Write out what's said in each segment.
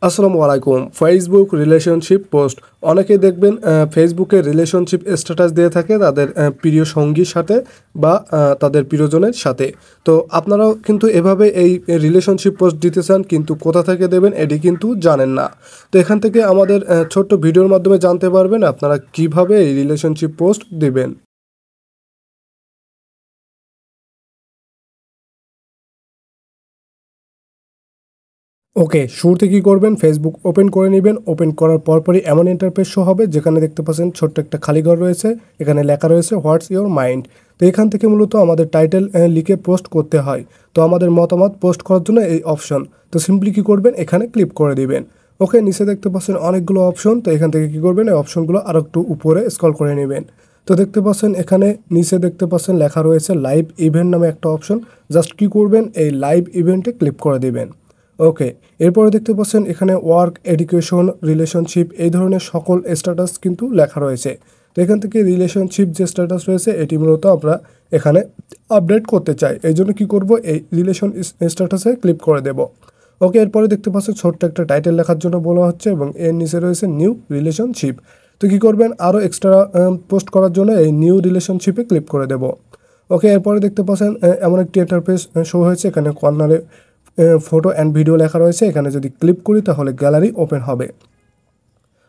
আসসালামু আলাইকুম। Facebook relationship post অনেকেই দেখবেন ফেসবুকে রিলেশনশিপ স্ট্যাটাস দিয়ে থাকে তাদের প্রিয় সঙ্গীর সাথে বা তাদের প্রিয়জনের সাথে। তো আপনারাও কিন্তু এভাবে এই রিলেশনশিপ পোস্ট দিতে চান, কিন্তু কোথা থেকে দেবেন এটি কিন্তু জানেন না। তো এখান থেকে আমাদের ছোট্ট ভিডিওর মাধ্যমে জানতে পারবেন আপনারা কিভাবে এই রিলেশনশিপ পোস্ট দিবেন। ওকে, শুরুতে কী করবেন, ফেসবুক ওপেন করে নেবেন। ওপেন করার পরপরই এমন ইন্টারফেস শো হবে যেখানে দেখতে পাচ্ছেন ছোট্ট একটা খালি ঘর রয়েছে, এখানে লেখা রয়েছে হোয়াটস ইওর মাইন্ড। তো এখান থেকে মূলত আমাদের টাইটেল লিখে পোস্ট করতে হয়। তো আমাদের মতামত পোস্ট করার জন্য এই অপশন। তো সিম্পলি কী করবেন, এখানে ক্লিক করে দিবেন। ওকে, নিচে দেখতে পাচ্ছেন অনেকগুলো অপশন। তো এখান থেকে কী করবেন, এই অপশনগুলো আরও একটু উপরে স্ক্রল করে নেবেন। তো দেখতে পাচ্ছেন এখানে নিচে দেখতে পাচ্ছেন লেখা রয়েছে লাইভ ইভেন্ট নামে একটা অপশন। জাস্ট কী করবেন, এই লাইভ ইভেন্টে ক্লিক করে দিবেন। ওকে, এরপরে দেখতে পাচ্ছেন এখানে ওয়ার্ক, এডুকেশন, রিলেশনশিপ এই ধরনের সকল স্ট্যাটাস কিন্তু লেখা রয়েছে। তো এখান থেকে রিলেশনশিপ যে স্ট্যাটাস রয়েছে এটি মূলত আমরা এখানে আপডেট করতে চাই। এই জন্য কী করব, এই রিলেশন স্ট্যাটাসে ক্লিক করে দেব। ওকে, এরপরে দেখতে পাচ্ছেন ছোট্ট একটা টাইটেল লেখার জন্য বলা হচ্ছে এবং এর নিচে রয়েছে নিউ রিলেশনশিপ। তো কী করবেন, আরও এক্সট্রা পোস্ট করার জন্য এই নিউ রিলেশনশিপে ক্লিক করে দেব। ওকে, এরপরে দেখতে পাচ্ছেন এমন একটি ইন্টারফেস শো হয়েছে, এখানে কর্নারে ফটো অ্যান্ড ভিডিও লেখা রয়েছে। এখানে যদি ক্লিক করি তাহলে গ্যালারি ওপেন হবে।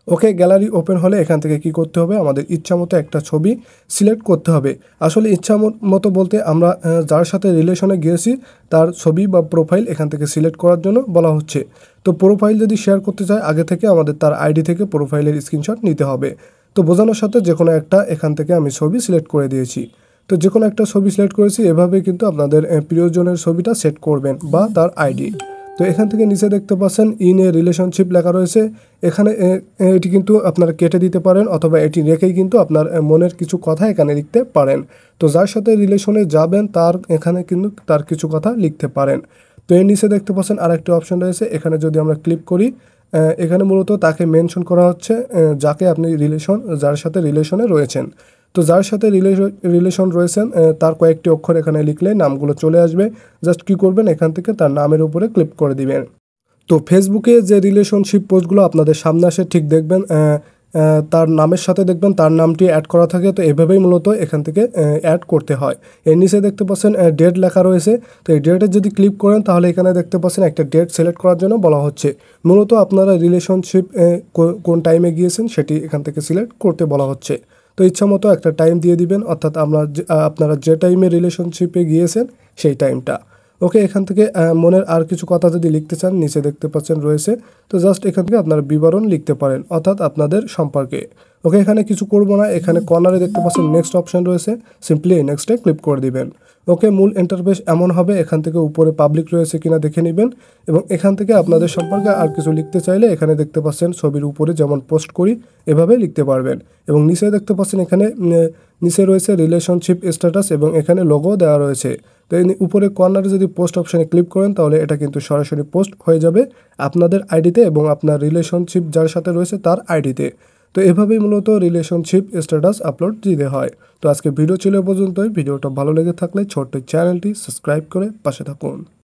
ওকে, গ্যালারি ওপেন হলে এখান থেকে কি করতে হবে, আমাদের ইচ্ছা মতো একটা ছবি সিলেক্ট করতে হবে। আসলে ইচ্ছা মতো বলতে আমরা যার সাথে রিলেশনে গিয়েছি তার ছবি বা প্রোফাইল এখান থেকে সিলেক্ট করার জন্য বলা হচ্ছে। তো প্রোফাইল যদি শেয়ার করতে চাই আগে থেকে আমাদের তার আইডি থেকে প্রোফাইলের স্ক্রিনশট নিতে হবে। তো বোঝানোর সাথে যে কোনো একটা এখান থেকে আমি ছবি সিলেক্ট করে দিয়েছি। তো যে কোনো একটা ছবি সিলেক্ট করেছি, এভাবে কিন্তু আপনাদের প্রিয়জনের ছবিটা সেট করবেন বা তার আইডি। তো এখান থেকে নিচে দেখতে পাচ্ছেন ইন এ রিলেশনশিপ লেখা রয়েছে। এখানে এটি কিন্তু আপনারা কেটে দিতে পারেন অথবা এটি রেখেই কিন্তু আপনার মনের কিছু কথা এখানে লিখতে পারেন। তো যার সাথে রিলেশনে যাবেন তার এখানে কিন্তু তার কিছু কথা লিখতে পারেন। তো এর নিচে দেখতে পাচ্ছেন আরেকটি অপশন রয়েছে, এখানে যদি আমরা ক্লিক করি এখানে মূলত তাকে মেনশন করা হচ্ছে যাকে আপনি যার সাথে রিলেশনে রয়েছেন। তো যার সাথে রিলেশন রয়েছেন তার কয়েকটি অক্ষর এখানে লিখলে নামগুলো চলে আসবে। জাস্ট কী করবেন, এখান থেকে তার নামের উপরে ক্লিক করে দিবেন। তো ফেসবুকে যে রিলেশনশিপ পোস্টগুলো আপনাদের সামনে আসে ঠিক দেখবেন তার নামের সাথে দেখবেন তার নামটি অ্যাড করা থাকে। তো এভাবেই মূলত এখান থেকে অ্যাড করতে হয়। এর নিচে দেখতে পাচ্ছেন ডেট লেখা রয়েছে। তো এই ডেটে যদি ক্লিক করেন তাহলে এখানে দেখতে পাচ্ছেন একটা ডেট সিলেক্ট করার জন্য বলা হচ্ছে। মূলত আপনারা রিলেশনশিপ কোন টাইমে গিয়েছেন সেটি এখান থেকে সিলেক্ট করতে বলা হচ্ছে। তো ইচ্ছা মতো একটা টাইম দিয়ে দিবেন, অর্থাৎ আপনারা যে টাইমে রিলেশনশিপে গিয়েছেন সেই টাইমটা। ওকে, এখান থেকে মনের আর কিছু কথা যদি লিখতে চান নিচে দেখতে পাচ্ছেন রয়েছে। তো জাস্ট এখান থেকে আপনারা বিবরণ লিখতে পারেন, অর্থাৎ আপনাদের সম্পর্কে। ওকে, এখানে কিছু করব না, এখানে কর্নারে দেখতে পাচ্ছেন নেক্সট অপশন রয়েছে, সিম্পলি নেক্সটে ক্লিক করে দিবেন। ওকে, মূল ইন্টারফেস এমন হবে, এখান থেকে উপরে পাবলিক রয়েছে কিনা দেখে নেবেন এবং এখান থেকে আপনাদের সম্পর্কে আর কিছু লিখতে চাইলে এখানে দেখতে পাচ্ছেন ছবির উপরে যেমন পোস্ট করি এভাবে লিখতে পারবেন। এবং নিচে দেখতে পাচ্ছেন এখানে নিচে রয়েছে রিলেশনশিপ স্ট্যাটাস এবং এখানে লোগো দেওয়া রয়েছে। তো এই উপরে কর্নারে যদি পোস্ট অপশানে ক্লিক করেন তাহলে এটা কিন্তু সরাসরি পোস্ট হয়ে যাবে আপনাদের আইডিতে এবং আপনার রিলেশনশিপ যার সাথে রয়েছে তার আইডিতে। তো এভাবেই মূলত রিলেশনশিপ স্ট্যাটাস আপলোড দিতে হয়। তো আজকে ভিডিও ছিল এ পর্যন্তই। ভিডিওটা ভালো লেগে থাকলে ছোট্ট চ্যানেলটি সাবস্ক্রাইব করে পাশে থাকুন।